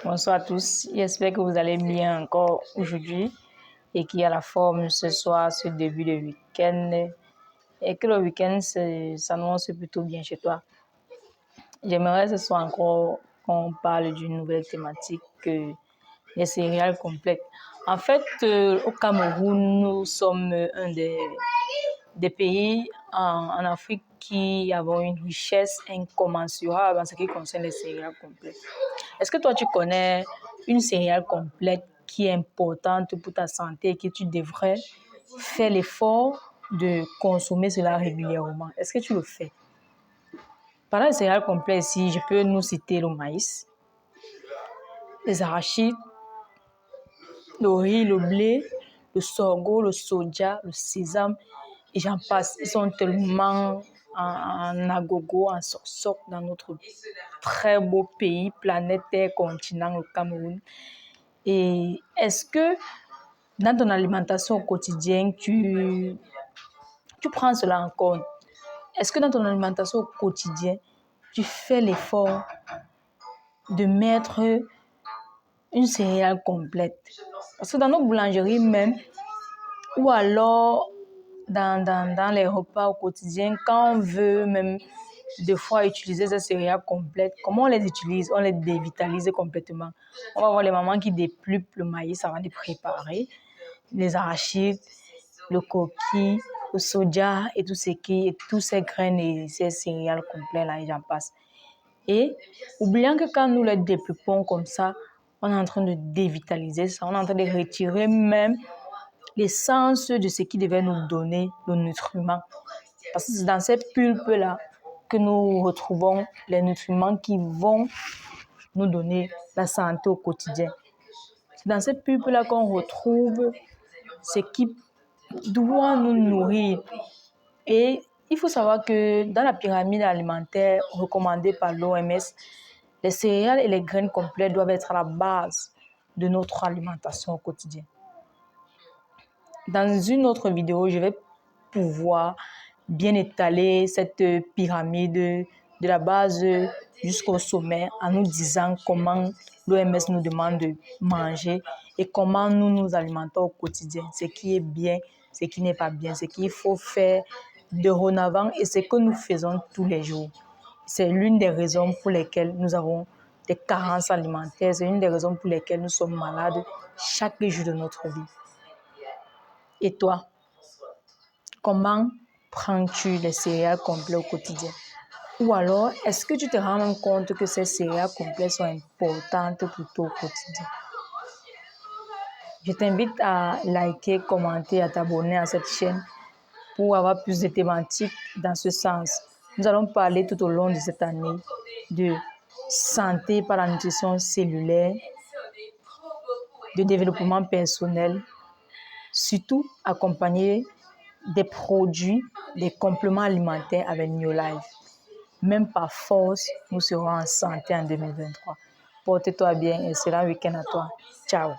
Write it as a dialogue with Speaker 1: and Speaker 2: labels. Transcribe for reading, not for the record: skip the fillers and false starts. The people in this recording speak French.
Speaker 1: Bonsoir à tous, j'espère que vous allez bien encore aujourd'hui et qu'il y a la forme ce soir, ce début de week-end et que le week-end s'annonce plutôt bien chez toi. J'aimerais ce soir encore qu'on parle d'une nouvelle thématique, les céréales complètes. En fait, au Cameroun, nous sommes un des pays en Afrique qui avons une richesse incommensurable en ce qui concerne les céréales complètes. Est-ce que toi, tu connais une céréale complète qui est importante pour ta santé et que tu devrais faire l'effort de consommer cela régulièrement? Est-ce que tu le fais? Pendant les céréales complètes ici, je peux nous citer le maïs, les arachides, le riz, le blé, le sorgho, le soja, le sésame, et j'en passe. Ils sont tellement en agogo, en soc dans notre très beau pays, planète Terre, continent, le Cameroun. Et est-ce que dans ton alimentation au quotidien, tu prends cela en compte? Est-ce que dans ton alimentation au quotidien, tu fais l'effort de mettre une céréale complète? Parce que dans nos boulangeries même, ou alors dans les repas au quotidien, quand on veut même des fois utiliser ces céréales complètes, comment on les utilise? On les dévitalise complètement. On va voir les mamans qui déplupent le maïs avant de préparer, les arachides, le coquille, le soja et tous ces graines et ces céréales complètes là, et j'en passe. Et oubliant que quand nous les déplupons comme ça, on est en train de dévitaliser ça, on est en train de retirer même l'essence de ce qui devait nous donner le nutriment. Parce que c'est dans ces pulpes-là que nous retrouvons les nutriments qui vont nous donner la santé au quotidien. C'est dans ces pulpes-là qu'on retrouve ce qui doit nous nourrir. Et il faut savoir que dans la pyramide alimentaire recommandée par l'OMS, les céréales et les graines complètes doivent être à la base de notre alimentation au quotidien. Dans une autre vidéo, je vais pouvoir bien étaler cette pyramide de la base jusqu'au sommet en nous disant comment l'OMS nous demande de manger et comment nous nous alimentons au quotidien, ce qui est bien, ce qui n'est pas bien, ce qu'il faut faire de renavant et ce que nous faisons tous les jours. C'est l'une des raisons pour lesquelles nous avons des carences alimentaires, c'est une des raisons pour lesquelles nous sommes malades chaque jour de notre vie. Et toi, comment prends-tu les céréales complètes au quotidien? Ou alors, est-ce que tu te rends compte que ces céréales complètes sont importantes pour toi au quotidien? Je t'invite à liker, commenter, à t'abonner à cette chaîne pour avoir plus de thématiques dans ce sens. Nous allons parler tout au long de cette année de santé par la nutrition cellulaire, de développement personnel, surtout accompagné des produits, des compléments alimentaires avec New Life. Même par force, nous serons en santé en 2023. Porte-toi bien et excellent week-end à toi. Ciao.